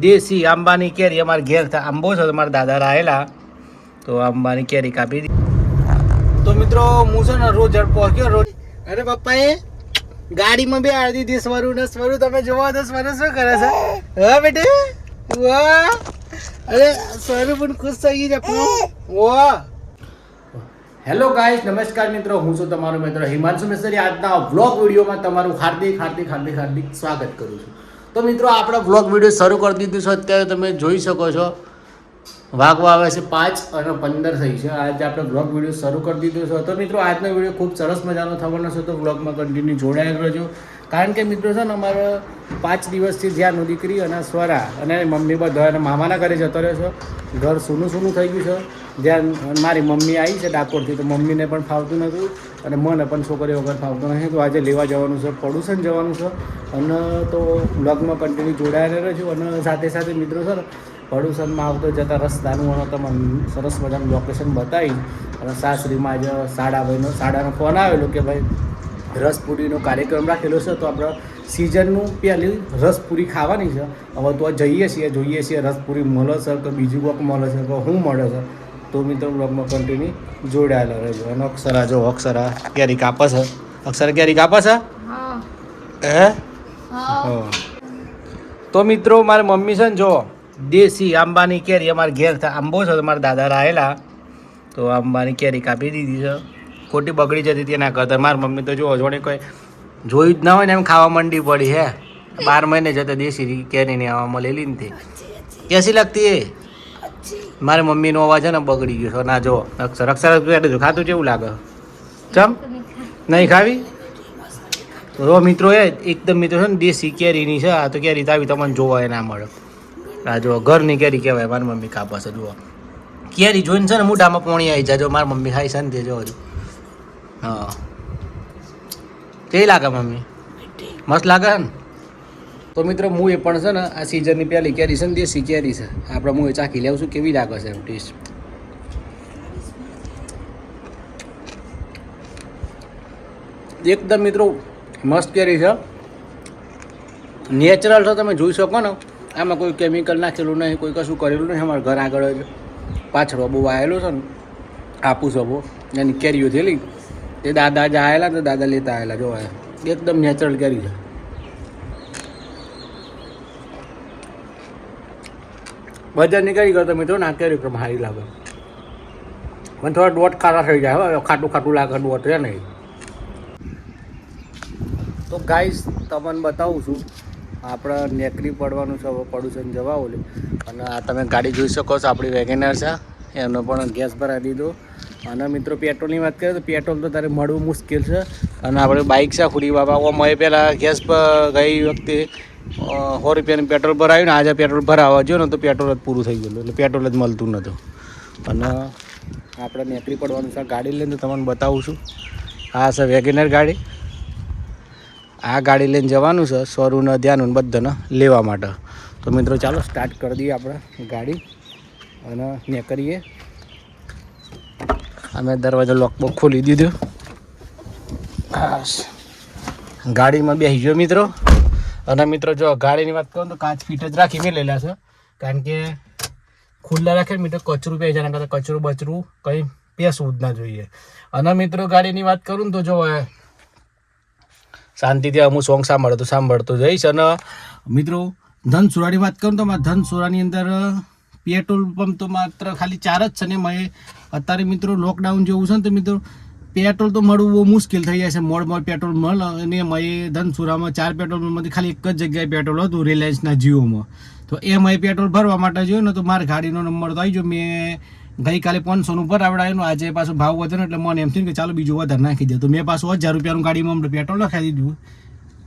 દેશી આંબાની કેરી અમારે ઘેર આંબો છે, તમારા દાદા આવેલા તો આંબાની કેરી કાપી દીધી. તો મિત્રો હું છે ને રોજ પહોંચ્યો રોજ. અરે પપ્પા એ ગાડીમાં બી આવી દીધી સ્વરૂ ને સ્વરૂ તમે જોવા તો સ્વરૂ શું કરે છે? હા બેટે વાહ, અરે સ્વરૂ પણ ખુશ થઈ ગઈ છે. વાહ. હેલો ગાઈસ, નમસ્કાર મિત્રો, હું છું તમારો મિત્ર હિમાંશુ મિસ્ત્રી. આજના વ્લોગ વિડીયોમાં તમારું હાર્દિક હાર્દિક હાર્દિક હાર્દિક સ્વાગત કરું છું. તો મિત્રો આપણે વ્લોગ વિડીયો શરૂ કરી દીધું છે. અત્યારે તમે જોઈ શકો છો વાગવા આવે છે 5:15 થઈ છે. આજે આપણે વ્લોગ વિડીયો શરૂ કરી દીધો છે. તો મિત્રો આજનો વિડીયો ખૂબ સરસ મજાનો થવાનો છે, તો વ્લોગમાં કન્ટિન્યુ જોડાયેલ રહેજો. કારણ કે મિત્રો છે ને અમારે 5 દિવસથી જ્યાં દીકરી અને સ્વરા અને મમ્મી બધા અને મામાના ઘરે જતો રહ્યો છે. ઘર સૂનું સૂનું થઈ ગયું છે. જ્યાં મારી મમ્મી આવી છે ડાકોરથી, તો મમ્મીને પણ ફાવતું નહોતું અને મને પણ છોકરીઓ વગર ફાવતું નથી. તો આજે લેવા જવાનું છે, પડોશન જવાનું છે. અને તો વ્લોગમાં કન્ટિન્યુ જોડાયેલા રહેજો. અને સાથે સાથે મિત્રો છે ને પડોશનમાં આવતો જતા રસ્તાનું અને તમને સરસ મજાનું લોકેશન બતાવી. અને સાસરીમાં આજે સાડાનો ફોન આવેલો કે ભાઈ રસપુરીનો કાર્યક્રમ રાખેલો છે, તો આપણે સિઝનનું પહેલી રસપુરી ખાવાની છે. હવે તો જઈએ છીએ, જોઈએ છીએ રસપુરી મળે છે કે બીજું કોઈક મળે છે કે શું મળે છે. તો મિત્રો બ્લોગમાં કન્ટિન્યુ જોડાયેલા રહેજો. અને અક્ષરા જો અક્ષરા કેરી કાપે છે. અક્ષરા કેરી કાપે છે હે. તો મિત્રો મારી મમ્મી છે ને જો દેશી આંબાની કેરી અમારે ઘેર આંબો છે, તમારા દાદા આવેલા તો આંબાની કેરી કાપી દીધી છે. ખોટી બગડી જતી હતી એના કરતાં મારી મમ્મી તો જો જોડે કોઈ જોયું જ ના હોય ને એમ ખાવા માંડી પડી હે. 12 મહિને જતા દેશી કેરીની આવામાં લેલી ને તે કેસી લાગતી એ મારી મમ્મીનો અવાજ છે ને બગડી ગયો છે. ના જો અક્ષર ખાતું કેવું લાગે? ચમ નહીં ખાવી? તો મિત્રો એ એકદમ મિત્રો છે ને દેશી કેરીની છે. આ તો કેરી તો આવી તમને જોવા ના મળે. આ જો ઘરની કેરી કહેવાય. મારી મમ્મી કાપા છે. જુઓ કેરી જોઈને છે ને મોઢામાં પોણી આવી જાય. જો મારી મમ્મી ખાઈ છે ને તે જો. હા કેવી લાગે મમ્મી? મસ્ત લાગે ને? તો મિત્રો હું એ પણ છે ને આ સિઝનની પહેલી કેરી છે ને દેશી કેરી છે. આપણે હું એ ચાખી લેવું છું કેવી લાગે છે એમ ટેસ્ટ. એકદમ મિત્રો મસ્ત કેરી છે, નેચરલ છે. તમે જોઈ શકો ને આમાં કોઈ કેમિકલ નાખેલું નહીં, કોઈ કશું કરેલું નહીં. અમારા ઘર આગળ જ પાછળ બહુ આવેલું છે ને આપું સબો એની કેરીઓ થયેલી, એ દાદા જ આવેલા તો દાદા લેતા આવેલા. જોવા એકદમ નેચરલ કેરી છે. બજારની કેરી કરતો મિત્રો ના કેરી પણ સારી લાગે. પણ થોડા દોટ ખારા થઈ જાય. હવે ખાટું ખાટું લાગે દોટ રહે નહીં. તો ગાઈસ તમને બતાવું છું, આપણે નેકરી પડવાનું છે. હવે પડોશન જવા ઓલે. અને આ તમે ગાડી જોઈ શકો છો, આપણી વેગેનર છે. એનો પણ ગેસ ભરાવી દીધો. અને મિત્રો પેટ્રોલની વાત કરીએ તો પેટ્રોલ તો તારે મળવું મુશ્કેલ છે. અને આપણે બાઇક છે ખુરી બાબા ઓમાં પહેલાં ગેસ પર ગઈ વખતે 100 રૂપિયાનું પેટ્રોલ ભરાયું ને આજે પેટ્રોલ ભરાવા ગયો ને તો પેટ્રોલ જ પૂરું થઈ ગયેલું, એટલે પેટ્રોલ જ મળતું નહોતું. અને આપણે નેકરી પડવાનું છે. ગાડી લઈને તમને બતાવું છું. આ છે વેગેનર ગાડી. આ ગાડી લઈને જવાનું છે સ્વરૂને ધ્યાન બધાને લેવા માટે. તો મિત્રો ચાલો સ્ટાર્ટ કરી દઈએ આપણે ગાડી અને નીકળીએ. અમે દરવાજો લોકબોક ખોલી દીધો. ગાડીમાં બેસી ગયો મિત્રો. અને મિત્રો જો ગાડીની વાત કરું તો કાચ ફીટ જ રાખી મેલેલા છે. કારણ કે ખુલ્લા રાખે મિત્રો કચરું પે જાય, કરતાં કચરું બચરું કંઈ પેસવું જ ના જોઈએ. અને મિત્રો ગાડીની વાત કરું ને તો જો શાંતિથી અમુક સોંગ સાંભળતો જઈશ. અને મિત્રો ધનસુરાની વાત કરું તો ધનસુરાની અંદર પેટ્રોલ પંપ તો માત્ર ખાલી 4 જ છે ને. મેં અત્યારે મિત્રો લોકડાઉન જેવું છે ને તો મિત્રો પેટ્રોલ તો મળવું બહુ મુશ્કેલ થઈ જાય છે. મોડ પેટ્રોલ મળે. અને મેં ધનસુરામાં 4 પેટ્રોલ પંપમાંથી ખાલી એક જ જગ્યાએ પેટ્રોલ હતું, રિલાયન્સના જીઓમાં. તો મેં પેટ્રોલ ભરવા માટે જોયું ને તો મારા ગાડીનો નંબર તો આવી ગયો. મેં ગઈકાલે 500 ઉપર આવડાવ્યું, આજે પાછું ભાવ વધ્યો એટલે મને એમ થયું કે ચાલો બીજું વધારે નાખી દે. તો મેં પાછું 1000 રૂપિયાનું ગાડીમાં પેટ્રોલ નાખી દીધું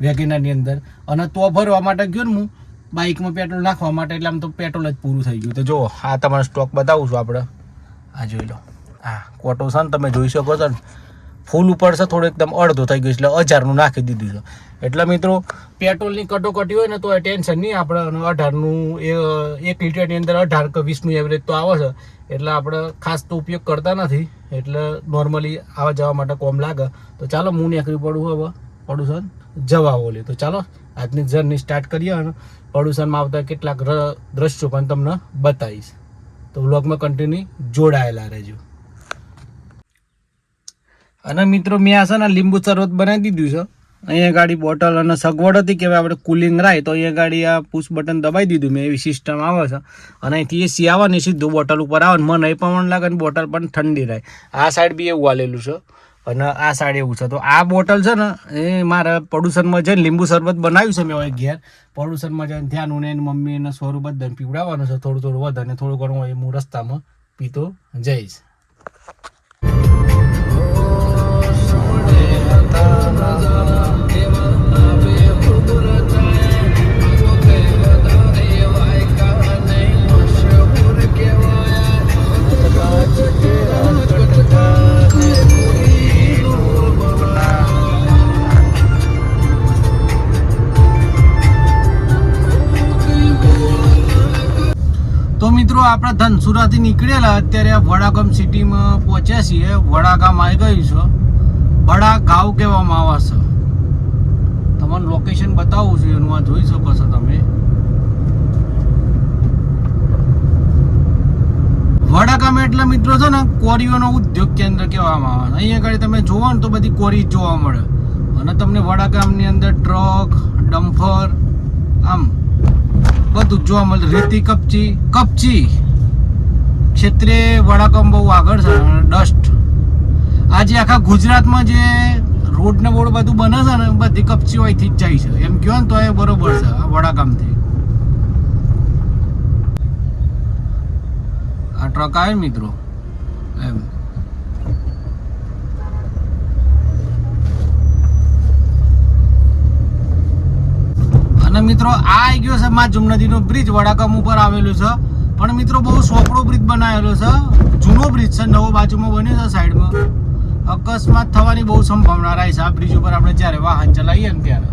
વેગેનરની અંદર. અને તો ભરવા માટે ગયો ને હું બાઇકમાં પેટ્રોલ નાખવા માટે, એટલે આમ તો પેટ્રોલ જ પૂરું થઈ ગયું. તો જો આ તમારો સ્ટોક બતાવું છું આપણે. આ જોઈ લો, હા કોટો છે ને તમે જોઈ શકો છો ને ફૂલ ઉપર છે, થોડું એકદમ અડધો થઈ ગયું એટલે 1000નું નાખી દીધું છે. એટલે મિત્રો પેટ્રોલની કટોકટી હોય ને તો ટેન્શન નહીં આપણે. 18નું 1 લીટરની અંદર 18 કે 20નું એવરેજ તો આવે છે. એટલે આપણે ખાસ તો ઉપયોગ કરતા નથી, એટલે નોર્મલી આવવા જવા માટે કોમ લાગે. તો ચાલો હું નીકળી પડું હવે પડું છે જવા બોલે. તો ચાલો આજની જર્ની સ્ટાર્ટ કરીએ અને પડુસણમાં આવતા કેટલાક દ્રશ્યો પણ તમને બતાવીશ. તો વ્લોગમાં કન્ટિન્યુ જોડાયેલા રહેજો. અને મિત્રો મેં આ છે ને લીંબુ શરબત બનાવી દીધું છે. અહીંયા ગાડી બોટલ અને સગવડ હતી કે આપણે કુલિંગ રાય તો અહીંયા ગાડી આ પુશ બટન દબાવી દીધું મેં, એવી સિસ્ટમ આવે છે. અને અહીંથી એસી આવે ને સીધું બોટલ ઉપર આવે ને મને એ પણ લાગે ને બોટલ પણ ઠંડી રહે. આ સાઈડ બી એવું આલેલું છે અને આ સાઈડ એવું છે. તો આ બોટલ છે ને એ મારે પડુસણમાં જઈને લીંબુ શરબત બનાવ્યું છે મેં હવે ઘેર. પડુસણમાં જઈને ધ્યાન ને એની મમ્મી એને સ્વરૂપ બધાને પીવડાવવાનું છે, થોડું થોડું વધે ને થોડું ઘણું હોય હું રસ્તામાં પીતો જઈશ. તો મિત્રો આપણા ધનસુરાથી નીકળેલા અત્યારે વડાગામ સિટીમાં પહોંચ્યા છીએ. વડાગામ આવી ગયું છે. વડાગાંવ કહેવામાં આવે છે. તમને લોકેશન બતાવું છું એનું આ જોઈ શકો છો તમે. વડાગામ એટલે મિત્રો છે ને કોરીઓનો ઉદ્યોગ કેન્દ્ર કહેવામાં આવે. અહીંયા આગળ તમે જોવો ને તો બધી કોરી જોવા મળે. અને તમને વડાગામની અંદર ટ્રક, ડમ્ફર આમ બધું જોવા મળે. રેતી કપચી ક્ષેત્રે વડાગામ બહુ આગળ છે. ડસ્ટ આજે આખા ગુજરાતમાં જે રોડ ને બોર્ડ બધું બને છે ને બધી કપચીઓ અહીંથી જ જાય છે એમ કહો ને તો એ બરોબર છે. વડાગામથી આ ટ્રક આવે મિત્રો એમ. અને મિત્રો આ આવી ગયો છે માજુમ નદીનો બ્રિજ વડાગામ ઉપર આવેલું છે. પણ મિત્રો બહુ સોપડો બ્રિજ બનાવેલો છે, જૂનો બ્રિજ છે, નવો બાજુમાં બન્યો છે સાઈડમાં. અકસ્માત થવાની બહુ સંભાવના રહે છે આ બ્રિજ ઉપર આપણે જ્યારે વાહન ચલાવીએ ને ત્યારે.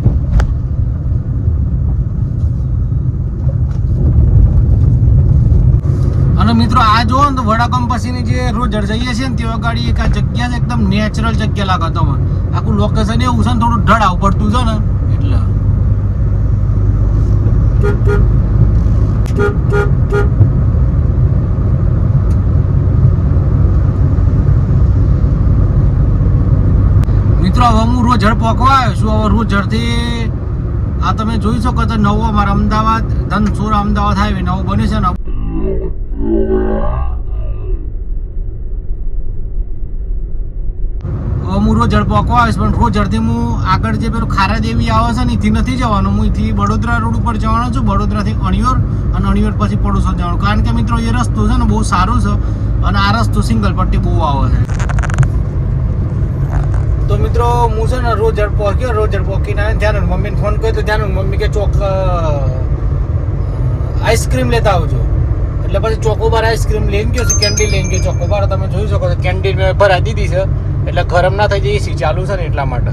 અને મિત્રો આ જોવો ને તો વડાગામ પછીની જે રોજર જઈએ છીએ ને તેવા ગાડી એક આ જગ્યા છે એકદમ નેચરલ જગ્યા લાગે તમને. આખું લોકેશન એવું છે ને થોડું ઢળાવ પડતું છે ને એટલે. મિત્રો હવે હું રોજર પહોંચવા આવ્યો છું. હવે રોજરથી આ તમે જોઈ શકો છો નવો અમારા અમદાવાદ ધનસુર અમદાવાદ હાઈવે નવો બન્યો છે ને. હું રોજર પહોંચવા આવીશ પણ રોજરથી હું આગળ જે પેલું ખારા દેવી આવે છે ને એથી નથી જવાનું. હું અહીંથી વડોદરા રોડ ઉપર જવાનો છું. વડોદરાથી અણિયોર અને અણિયોર પછી પડોસર જવાનું. કારણ કે મિત્રો એ રસ્તો છે ને બહુ સારો છે અને આ રસ્તો સિંગલ પટ્ટી બહુ આવે છે. તો મિત્રો હું છે ને રોજર પહોંચ્યો. રોજર પહોંચીને આવે ધ્યાન મમ્મીને ફોન કર્યો તો ધ્યાન મમ્મી કે ચોક આઈસ્ક્રીમ લેતા આવજો. એટલે પછી ચોકોબાર આઈસ્ક્રીમ લઈને ગયો છે, કેન્ડી લઈને ગયો ચોકોબાર. તમે જોઈ શકો છો કેન્ડી મેં ભરાઈ દીધી છે એટલે ગરમ ના થઈ જાય, એસી ચાલુ છે ને એટલા માટે.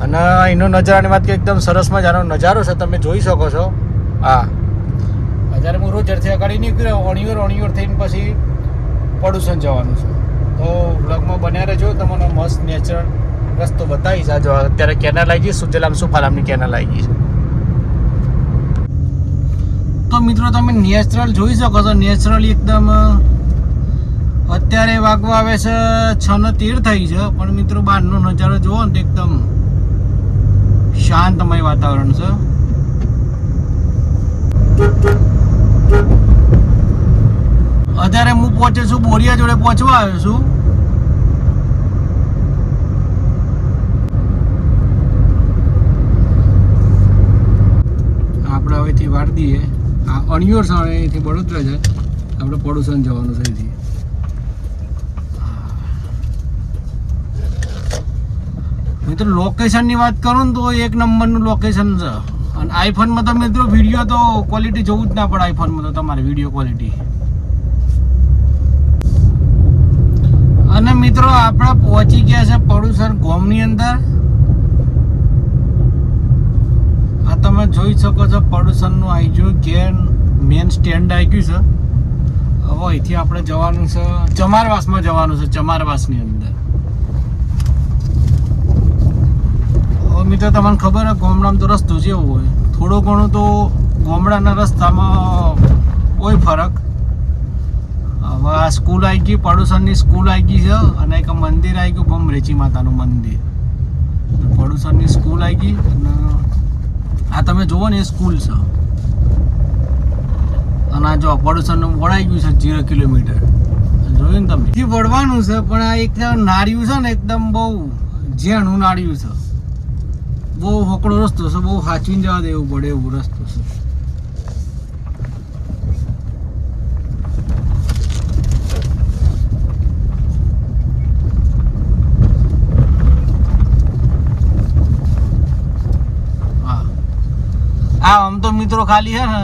અને એનો નજારાની વાત કે એકદમ સરસ મજાનો નજારો છે તમે જોઈ શકો છો. હા અત્યારે હું રોજરથી આગળ નીકળ્યો અણિયોર થઈને પછી પડુસણ જવાનું છે. તો બ્લોગમાં બન્યા રહેજો, તમને મસ્ત નેચરલ રસ્તો બતાવીશ. આ જો અત્યારે કેનાલ આવી ગઈ, સુજલામ સુફાલામની કેનાલ આવી ગઈ છે. તો મિત્રો તમે નેચરલ જોઈ શકો છો. નેચરલી એકદમ અત્યારે વાગવા આવે છે 6:13 થઈ છે પણ મિત્રો બહારનો નજારો જોવો ને તો એકદમ શાંતમય વાતાવરણ છે. અત્યારે હું પહોંચે છું બોરિયા જોડે પહોંચવા આવ્યો છું. આપણે હવેથી વાર દઈએ આ અણિયોર છે અહીંથી વડોદરા જાય આપણે પડુસણ જવાનું છે અહીંથી. મિત્રો લોકેશનની વાત કરું ને તો એક નંબરનું લોકેશન છે. અને આઈફોનમાં તો મિત્રો વિડીયો તો ક્વોલિટી જોવું જ ના પડે. આઈફોનમાં તો તમારે વિડીયો ક્વોલિટી. અને મિત્રો આપણે પહોંચી ગયા છે પડુસણ ગામની અંદર. આ તમે જોઈ શકો છો પડુસણનું આવી ગયું ઘેર મેન સ્ટેન્ડ આવી ગયું છે. હવે અહીંથી આપણે જવાનું છે ચમારવાસમાં જવાનું છે. ચમારવાસની અંદર મિત્રો તમને ખબર હોય ગામડામાં તો રસ્તો જેવો હોય, થોડો ઘણો તો ગામડાના રસ્તામાં કોઈ ફરક. હવે આ સ્કૂલ આવી ગઈ, પડોશણની સ્કૂલ આવી ગઈ છે, અને એક મંદિર આવી ગયું બમરેચી માતાનું મંદિર. પડોશણની સ્કૂલ આવી ગઈ અને આ તમે જુઓ ને એ સ્કૂલ છે. અને આ જો પડોશણનું વળાઈ ગયું છે 0 કિલોમીટર. જોયું ને તમે વળવાનું છે, પણ આ એક નાળિયું છે ને એકદમ બહુ ઝેણું નાળિયું છે. બહુ હોકળો રસ્તો છે, બહુ સાચવીને જવા દેવું પડે એવું રસ્તો છે. હા આમ તો મિત્રો ખાલી છે ને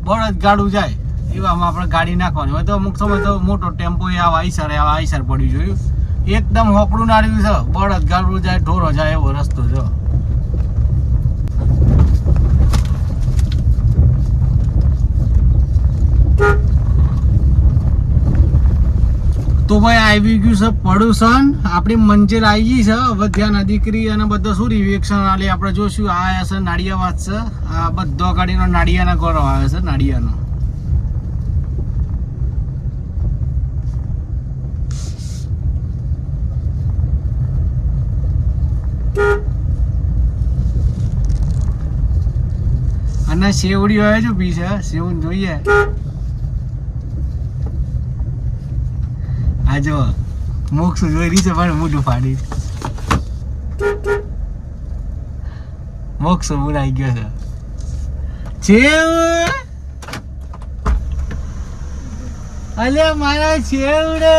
બળદ ગાડું જાય એવામાં આપણે ગાડી નાખવાની હોય. તો અમુક સમય તો મોટો ટેમ્પો આઈસર પડ્યું જોયું. એકદમ હોકળું નાળ્યું છે, બળદ ગાડું જાય, ઢોરો જાય એવો રસ્તો છે. તો ભાઈ આવી ગયું છે પડોશન, આપણી મંજિલ આવી ગઈ છે. હવે ત્યાં દીકરી અને બધા શું રિએક્શન આલે આપણે જોશું. આ છે નાળિયા વાત છે, આ બધો ગાડીનો નાળિયાના ઘરો આવે છે. નાળિયાનો અને સેવડી આવે છે બી છે, સેવ જોઈએ. આ જો મોક્ષ જોઈ રહી છે પણ મોઢું ફાડી. મોક્ષ બોલાઈ ગયો છે. છેવ અલે મારા છેવડે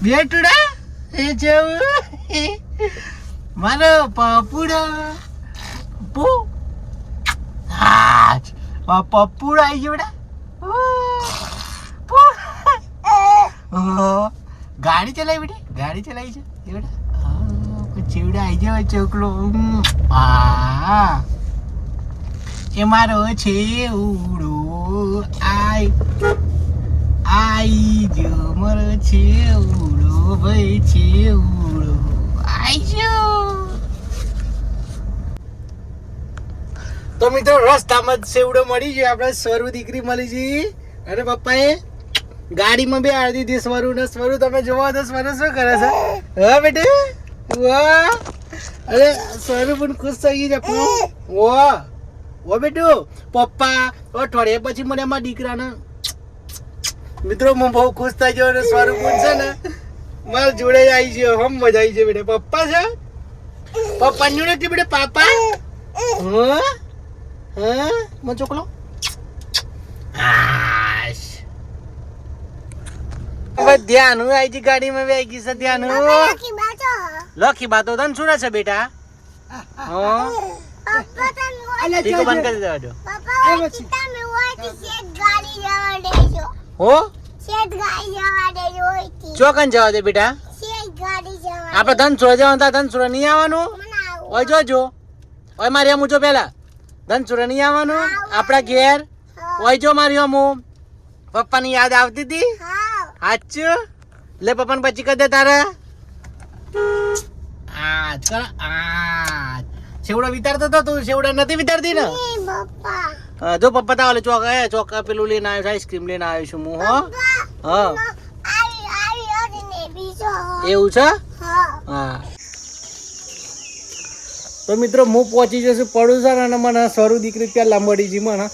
બેટુડા એ છેવ મારો પપુડા પુ હા પપુડા આવી ગયો બેટા. ગાડી ચલાવી બેટી, ગાડી ચલાવી છે ચેવડા આવી જાય ચોકલો. એ મારો છેવડો આઈ જો મારો છેવડો ભાઈ છેવડો આઈ જો. તો મિત્રો રસ્તામાં જ સેવડો મળી ગયો. આપણે સ્વરૂ દીકરી મળી ગઈ અને પપ્પાએ ગાડીમાં બે આડી દીધી સ્વરૂ ને. સ્વરૂ તમે જોવા તો સ્વરૂ શું કરે છે? હા બેટે વાહ. અરે સ્વરૂ પણ ખુશ થઈ ગઈ છે. ઓ બેટું પપ્પા અઠવાડિયા પછી મને અમારા દીકરાને મિત્રો હું બહુ ખુશ થઈ ગયો. અને સ્વરૂ પણ છે ને મારા જોડે આવી છે. હમ મજા આવી છે બેટા. પપ્પા છે પપ્પા જોડે છે બેટા પાપા. હા મો ચોકલો ધ્યાન આવી ગઈ ગાડીમાં આવી ગઈ છે. ધ્યાન લખી બાતો તને શું છે બેટા? ઠીક બંધ કરી દેવા દો. ચોકન જવા દે બેટા. આપડે ધનસુરા જવાનું, ધનસુરા નહીં આવવાનું. ઓય જોજો ઓય મારી અમુ જો પેલા ધનસુરા નહીં આવવાનું આપડા ઘેર. ઓય જો મારી અમુ પપ્પા ની યાદ આવતી હતી. સાચું લે પપ્પા ને પછી કરી દે તારે. સેવડો વિતારતો હતો તું? સેવડા નથી વિતારતી ને? જો પપ્પા તા ઓલે ચોક પેલું લઈને આવ્યો, આઈસ્ક્રીમ લઈને આવ્યો છું હું. હા એવું છે? હા તો મિત્રો હું પહોંચી જશું પડોશર અને મને સ્વરૂ દીકરી ત્યાં લાંબડી જી મને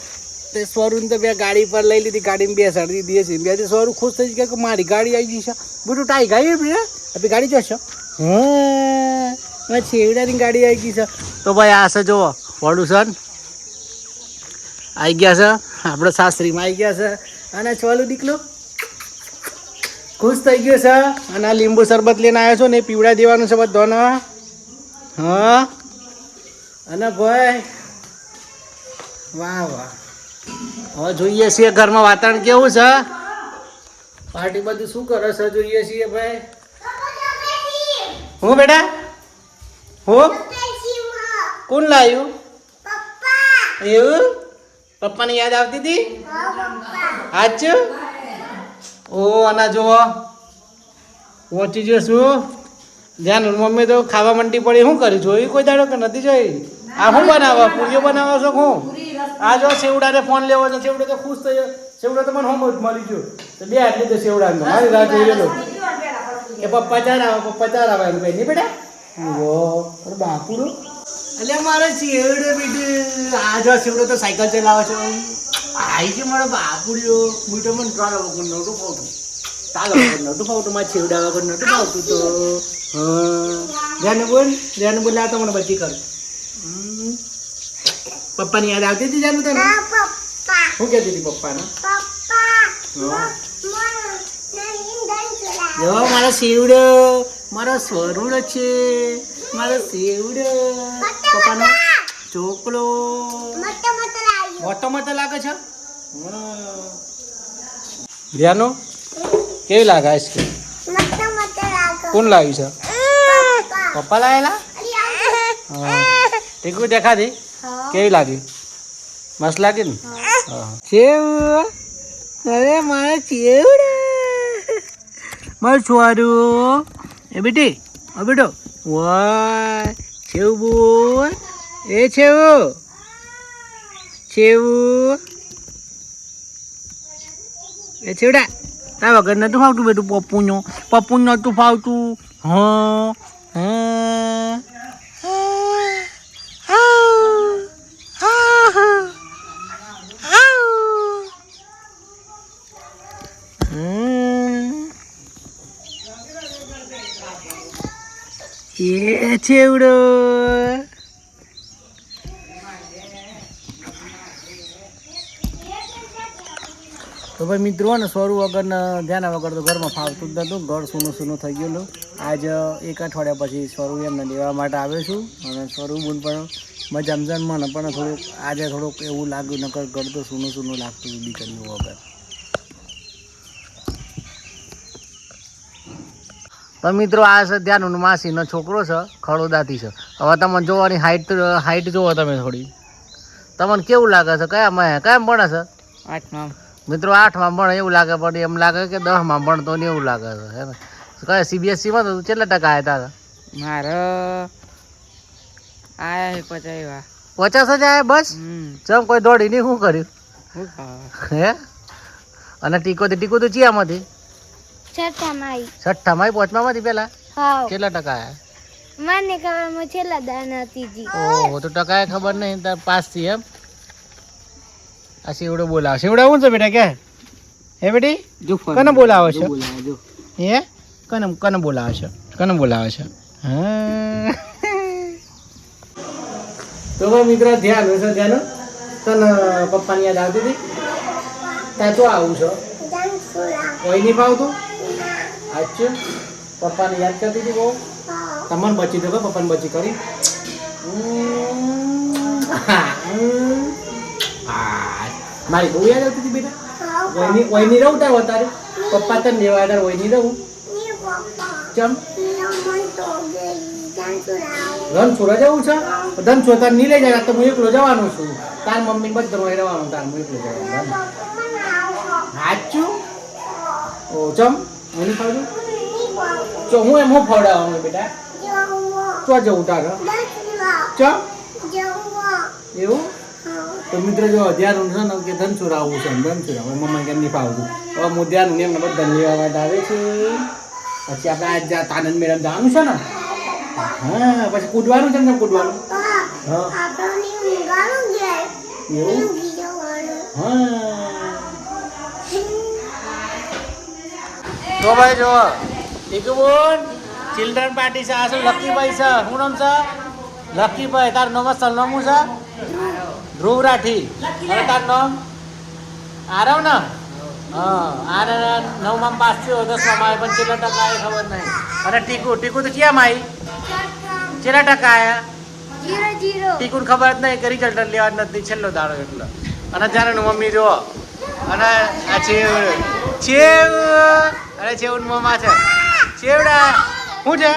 તે સ્વરૂ ને તો બે ગાડી પર લઈ લીધી, ગાડીમાં બેસાડી દીધી છે. બે સ્વરૂ ખુશ થઈ ગયા કે મારી ગાડી આવી ગઈ છે. બધું ટાઈ ગાડી આપણી ગાડી જોશો. હા છેવડાની ગાડી આવી ગઈ છે. તો ભાઈ આ છે જુઓ પડોશર આવી ગયા છે, આપણે સાસરીમાં આવી ગયા છે. અને સ્વરૂ દીકલો ખુશ થઈ ગયો છે. અને આ લીંબુ શરબત લઈને આવ્યો છો ને એ પીવડા દેવાનું છે બધાને. હા અને ભાઈ વાહ વાહ. હવે જોઈએ છીએ ઘરમાં વાતાવરણ કેવું છે, પાર્ટી બધું શું કરે છે જોઈએ છીએ ભાઈ. હું બેટા હું કોણ લાવ્યું? એવું પપ્પાની યાદ આવતી હતી? સાચું? ઓ અને જુઓ પહોંચી જશું. ધ્યાન મમ્મી તો ખાવા મંડી પડી. શું કરી જોઈ કોઈ દાડો કે નથી જોઈ? આ શું બનાવો? પૂરીઓ બનાવો છો? હું આ જો સેવડાને ફોન લેવો છે. સેવડો તો ખુશ થયો. સેવડો તો મને હોમ મળી ગયો. તો બે આટલી તો સેવડા મારી રાહ જોઈ લેલો કે પપ્પા ચાર આવે એમ કઈ નહીં બેટા. ઓ બાપુડો એટલે મારે સેવડો બેટું આ જો સેવડો તો સાયકલ ચલાવો છો. આવી છે મારો બાપુડ્યો. મીઠો મને ચાલો વગર નહોતું ફાવતું. ચાલો વગર નહોતું ફાવતું. મારે સેવડા વગર નહોતું ફાવતું. તો ધ્યાન બોલ આ તો મને બચી કર. પપ્પાની યાદ આવતી હતી જાનું તને? શું કહેતી હતી પપ્પાને? જો મારો સેવડો, મારો સ્વરૂડો છે, મારો સેવડો. પપ્પાનો ચોકલો મોટો મોટો લાગે છે. ધ્યાનો કેવી લાગે આઈસ્ક્રીમ? કોણ લાવ્યું છે? પપ્પા લાવેલા? હા ટીકુ દેખા દે કેવી લાગી? મસ્ત લાગી ને? સેવ અરે મારા સેવડો, મારું છોરું એ બેટી બેટો વાહ છેવ બોલ એ છેવ છેવ એ છેવડા તાર વગર નતું ફાવતું બેટું. પપ્પું નતું ફાવતું. હા એ છેવડો તો ભાઈ મિત્રો ને સ્વરૂપ વગર ને ધ્યાન વગર તો ઘરમાં ફાવતું જ નતું. ઘર સૂનું થઈ ગયેલું. આજ એક અઠવાડિયા પછી સ્વરૂપ એમને લેવા માટે આવ્યો છું. અને સ્વરૂપ પણ મજા મને પણ થોડુંક આજે થોડુંક એવું લાગ્યું. નકર ઘર તો સૂનું લાગતું દીકરીઓ વગર. તો મિત્રો આ છે ધ્યાન માસીનો છોકરો છે. ખડોદાથી છે. હવે તમે જોવાની હાઈટ જોવો તમે થોડી. તમને કેવું લાગે છે? કયા ભણે છે? 8માં. મિત્રો 8માં ભણે એવું લાગે. પણ એમ લાગે કે 10માં ભણતો ને એવું લાગે છે. હે ને કયા CBSE-માં તો કેટલા ટકા આવ્યા હતા? મારે આયા 50 જ આવ્યા બસ. ચમ કોઈ દોડી નહીં શું કર્યું? હે અને ટીકો તો ચિયામાંથી? છઠ્ઠામાં 5માંથી પેલા કેટલા ટકા આવ્યા? મને ખબર હું છેલ્લા દાના હતી. ઓહો તો ટકા ખબર નહીં તાર પાસ થી એમ. આ સેવડો બોલાવે. સેવડા શું છે બેટા કે? હે બેટી કને બોલાવે છે? હે કને બોલાવે છે? હા તો ભાઈ મિત્ર ધ્યાન છે. ધ્યાન તને પપ્પાની યાદ આવતી હતી? ત્યાં તો આવું છો કોઈ નહીં ફાવતું? અચ્છા પપ્પાને યાદ કરતી હતી બહુ? તમને બચી દો પપ્પાને બચી કરી. મારી બહુ યાદ આવતી હતી બેટા. વહીની રહું તાર વધારે પપ્પા તને લેવા તાર વહીની રહું. ચમ રન છોડા જવું છે? ધન છોતા નહીં લઈ જાય તો હું એકલો જવાનો છું. તાર મમ્મી બધા રહેવાનું. તાર હું એકલો જવાનું. સાચું? ઓ ચમ હું ખાવડું? ચો હું એમ હું ફવડાવવાનું બેટા? ચો જવું તારે? ચમ એવું? તો મિત્ર જો ધ્યાન છે ને કે ધન ચોરાવવું છે. ધન ચોરાવું મમ્મી કેમ નહીં ફાવતું. હવે હું ધ્યાન એમને બધા લેવા માટે આવે છે. પછી આપણે આજ આનંદ મેળામાં જવાનું છે ને? હા પછી કૂદવાનું છે ને? કૂદવાનું હા એવું? હા તો ભાઈ જો ઠીક બોલ. ચિલ્ડ્રન પાર્ટી છે. આ શું લક્કીભાઈ છે? શું નામ છે? લક્કીભાઈ. તારું નામ સરનામું છે? ધ્રુવ રાઠી. અને તારું નામ આરવ ને? હા આને 9માં પાસ થયો. 10માં આવે પણ કેટલા ટકા આવે ખબર નહીં. અને ટીકુ તો ક્યાં આવી? કેટલા ટકા આવ્યા? 0 ટીકુને ખબર જ નહીં કે રિઝલ્ટ લેવા જ નથી. છેલ્લો દાડો એટલો. અને ત્યારે મમ્મી જો અને આ છેવ અરે છેવ મમ્મા છે. છેવડા શું છે?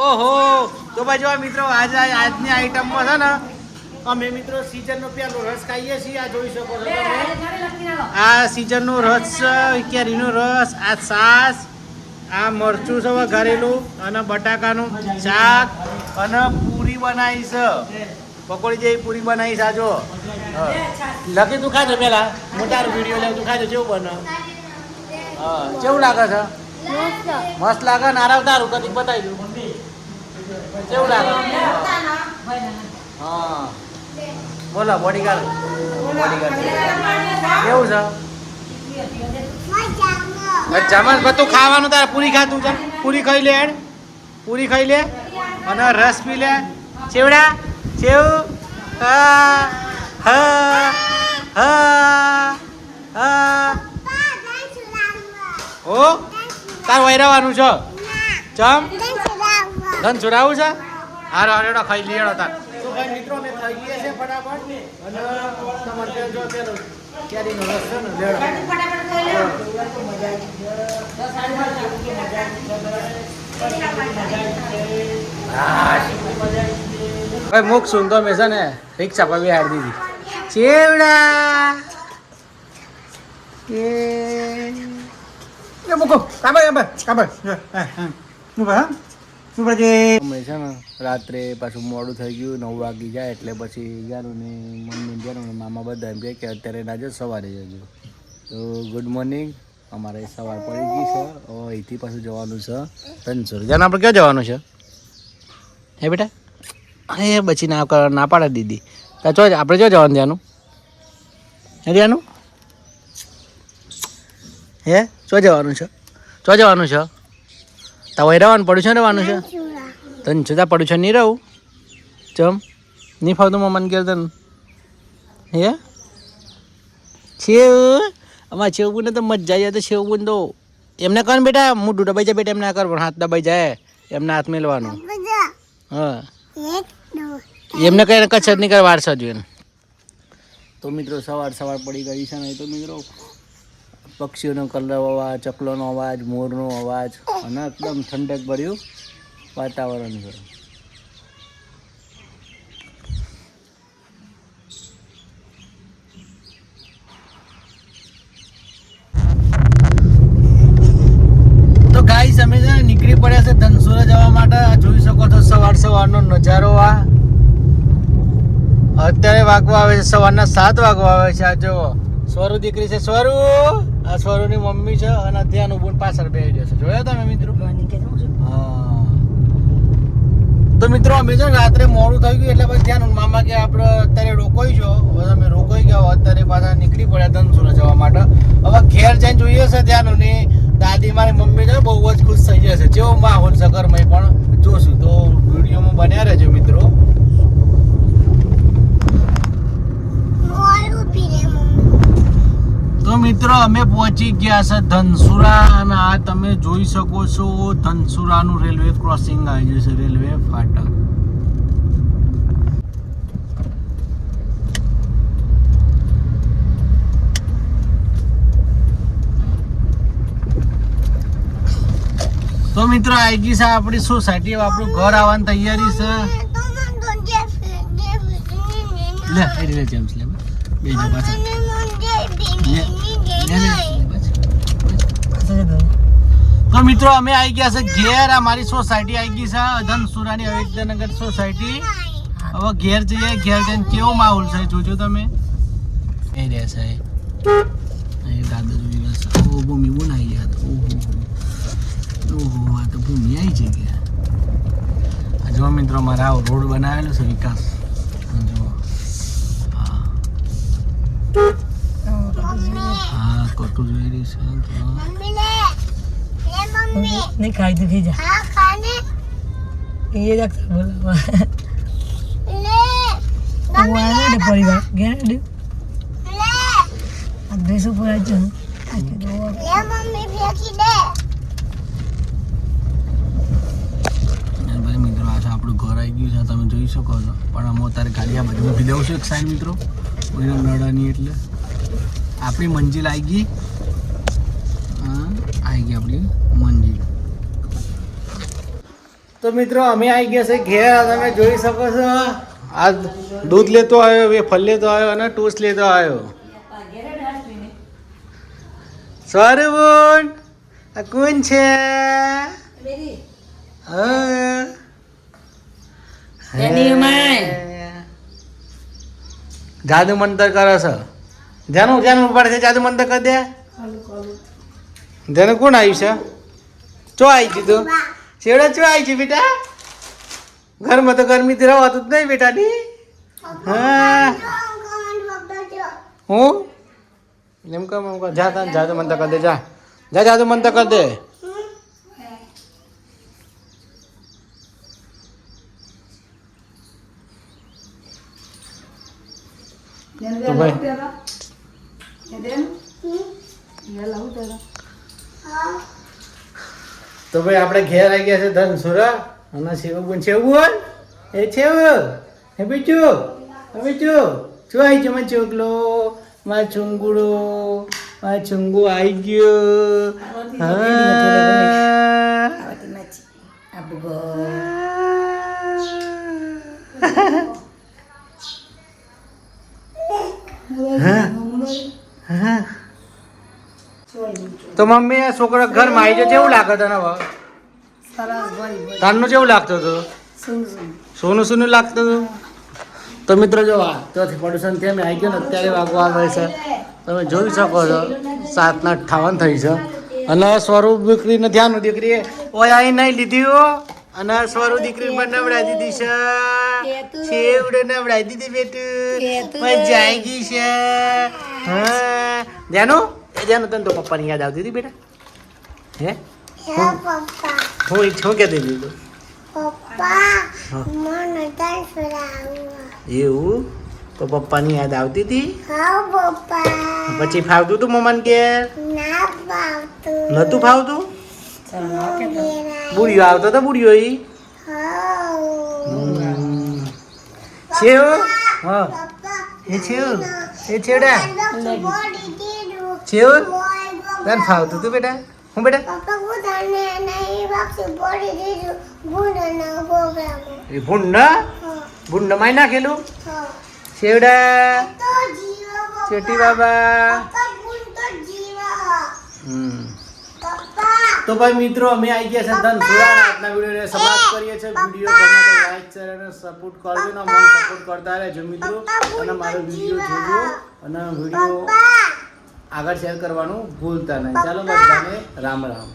ઓહો તો ભાઈ જો મિત્રો આજની આઈટમમાં છે ને અમે મિત્રો સીઝનનો પેલો રસ ખાઈએ છીએ. આ જોઈ શકો છો તમે. આ સીઝનનો રસ છે, કેરીનો રસ, આ છાશ, આ મરચું છે વઘારેલું અને બટાકાનું શાક અને પૂરી બનાવી છે. પકોડી જેવી પૂરી બનાવી છે. આ જો લકી તું ખાજો પેલા. હું તારો વિડીયો લેવું, તું ખાજો કેવું બને. હા કેવું લાગે છે? મસ્ત લાગે. નારાવ તારું કદી બતાવી દઉં. કેવું લાગે? હા બોલો બોડીગાર્ડ. કેવું છે? જમણ બધું ખાવાનું. તારે પૂરી ખાતું છે? પૂરી ખાઈ લે. હેડ પૂરી ખાઈ લે અને રસ પી લે. ચેવડા ચેવ. હા હા હા હા. ઓ તાર વૈરાવાનું છે? ચમ ધન છોડાવું છે? હારો હારો ખાઈ લીધો તાર. તો ભાઈ મિત્રો અમે ખાઈ લઈએ છે ફટાફટ અને તમારે જો પેલો કેરીનો રસ છે ને લેડો. ભાઈ મુખ સુનતો મેં છે ને રિક્ષા પર બેહાડી દીધી. ચેવડા એ મૂકો કાબર કાબર અમે છે ને રાત્રે પાછું મોડું થઈ ગયું. 9 વાગી જાય એટલે પછી ગયા ને મમ્મી ગયા ને મામા બધા એમ કહે કે અત્યારે ના જ સવારે જજો. તો ગુડ મોર્નિંગ. અમારે સવાર પડી ગઈ છે. હવે અહીંથી પાછું જવાનું છે ધનસુર. જ્યાં આપણે ક્યાં જવાનું છે હે બેટા? અરે પછી ના પાડે દીદી. ચો આપણે ક્યાં જવાનું ત્યાંનું? હે ત્યાંનું હે ચો જવાનું છે? ચો જવાનું છે? તાવ રહેવાનું પડ્યું છે ને રહેવાનું છે? તને છતાં પડ્યું છે નહીં રહું? ચમ નહીં ફાવતું મમ્માને ઘેર તને? હે છેવ અમારે છેવું ને તો મજા આવી જાય. તો છેવું તો એમને કર બેટા. મોઢું દબાઈ જાય બેટા. એમને ના કર પણ હાથ દબાઈ જાય. એમને હાથ મેળવાનું. હા એમને કઈ કચ્છ જ નહીં કરે. વારસા જોઈએ. તો મિત્રો સવાર પડી ગઈ છે ને. તો મિત્રો પક્ષીઓનો કલરવ અવાજ, ચકલોનો અવાજ, મોરનો અવાજ અને એકદમ ઠંડક ભર્યું વાતાવરણ છે. તો ગાઈસ અમે છે ને નીકળી પડ્યા છે ધનસુરા જવા માટે. જોઈ શકો છો સવારનો નજારો. આ અત્યારે વાગવા આવે છે સવારના 7 વાગવા આવે છે. આ જો સ્વરૂ દીકરી છે. સ્વરૂ આ સ્વરૂની મમ્મી છે અને ત્યાં ઊભું પાછળ બેસી જશે. જોયા તમે મિત્રો? હા તો મિત્રો અમે છે રાત્રે મોડું થઈ ગયું એટલે પછી ત્યાં મામા કે આપણે અત્યારે રોકાઈ છો. હવે અમે રોકાઈ ગયા. અત્યારે પાછા નીકળી પડ્યા ધનસુરા જવા માટે. હવે ઘેર જઈને જોઈએ છે ત્યાંનું ને દાદી મારી મમ્મી છે બહુ જ ખુશ થઈ જશે. જેવો માહોલ છે ઘરમાં પણ જોશું. તો વિડીયોમાં બન્યા રહેજો મિત્રો. તો મિત્રો અમે પહોંચી ગયા છે ધનસુરા અને આ તમે જોઈ શકો છો ધનસુરાનું રેલવે ક્રોસિંગ આવી ગયું છે. રેલવે ફાટક. તો મિત્રો આવી ગઈ છે આપણી સોસાયટી. આપણું ઘર આવવાની તૈયારી છે. લે લે જેમ્સ લે બે જો પાછા. તો મિત્રો અમે આવી ગયા છે ઘેર. આ મારી સોસાયટી આવી ગઈ છે ધનસુરાની અયોધ્યાનગર સોસાયટી. હવે ઘેર જઈએ. ઘેર જઈને કેવો માહોલ છે જોજો તમે. એ રહેશે દાદા જોઈ રહેશે. ઓ ભૂમિ બોલાઈ ગયા. ઓહો આ તો ભૂમિ આવી છે કે. જો મિત્રો મારા આવો રોડ બનાવેલો છે વિકાસ. જો હા કોટું જોઈ રહી છે. नहीं खाई तो खींचा हाँ खाने ये देखता बोला ले वो आने दे परिवार गया दे ले ड्रेस ऊपर आ जा ले मम्मी फेंकी दे. ભાઈ મિત્રો આ આપણું ઘર આવી ગયું છે. તમે જોઈ શકો છો પણ અમે અત્યારે ગાડી આ બાજુ મૂકી દઉં છું એક સાઈડ મિત્રો. કોઈને નડાની એટલે આપણી મંજિલ આવી ગઈ. હા આવી ગઈ આપણી મંજિલ. તો મિત્રો અમે આવી ગયા છે ઘેર. તમે જોઈ શકો છો आज दूध लेतो आयो, ये फल लेतो आयो અને टोस्ट लेतो आयो. સરવણ આ કોણ છે? જાદુ મંતર કરે છે. જાનું જાનું પડે છે, જાદુ મંતર કરી દે. જાનું કોણ આવ્યું છે? ચો આવી છે તું? શેવડા ચો આવી છે બેટા? ઘરમાં તો ગરમીથી રવાતું જ નહીં બેટા ની. હા હું એમ કહું જા તા જાદુ મંતર કરી દે. જા જા જાદુ મંતર કરી દે. તો ભાઈ આપણે ઘેર આવી ગયા છે ધનસુરા અને શિવગુણ છે બોલ એ છે હે બીજું શું આવી છે? માં ચોકલો માં ચુંગુડો માં ચુંગુ આવી ગયો. તો મમ્મી આ છોકરો ઘરમાં આવી જાય કેવું લાગે તને? હવે તારનું કેવું લાગતું હતું? સોનું સોનું લાગતું હતું. તો મિત્રો જો આ ચોથી પ્રદૂષણ થી અમે આવી ગયો ને અત્યારે વાગવા આવે છે. તમે જોઈ શકો છો 7:58 થઈ છે અને સ્વરૂપ દીકરીને ધ્યાન દીકરીએ ઓય અહીં નહીં લીધી હો અને સ્વરૂપ દીકરી પણ નવડાવી દીધી છે. છેવડે નવડાવી દીધી બેટું મજા આવી ગઈ છે. હા જાનું એ જાનું તને તો પપ્પાની યાદ આવતી હતી બેટા? હે હું શું કહેતી હતી તું? એવું તો પપ્પાની યાદ આવતી હતી? પછી ફાવતું તું મમ્માને કે નતું ફાવતું? બુડીઓ આવતો તો બુડીઓ ઈ છેવ હા એ છેવ એ છેવડા છેવ તને ફાવતું તું બેટા? હું બેટા એ ભૂંડ માય નાખેલું છેવડા છેટી બાબા. તો ભાઈ મિત્રો અમે આવી ગયા છે ધનસુરા. આજના વિડીયોને સમાપ્ત કરીએ છીએ. વિડીયો ગમે તો લાઈક શેર અને સપોર્ટ કરજો ને મને સપોર્ટ કરતા રહેજો મિત્રો. અને મારો વિડીયો જોજો અને વિડીયો આગળ શેર કરવાનું ભૂલતા નહીં. ચાલો બધાને રામ રામ.